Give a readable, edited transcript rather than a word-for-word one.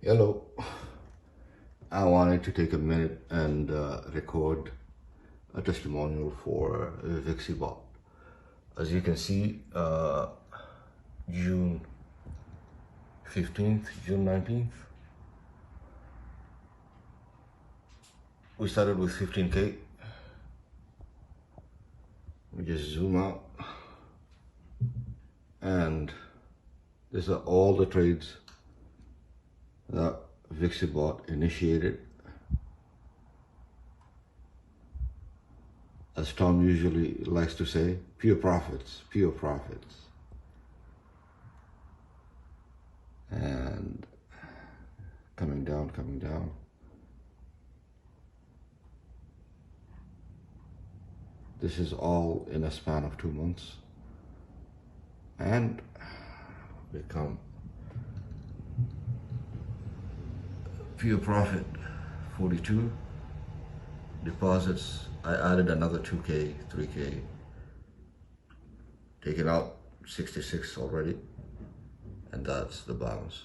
Hello, I wanted to take a minute and record a testimonial for Vixibot. As you can see, June 15th, June 19th, we started with 15K. We just zoom out, and these are all the trades that Vixibot initiated. As Tom usually likes to say, pure profits, pure profits. And coming down, coming down. This is all in a span of 2 months. And become pure profit, 42. Deposits, I added another 2K, 3K. Taken out 66 already. And that's the balance.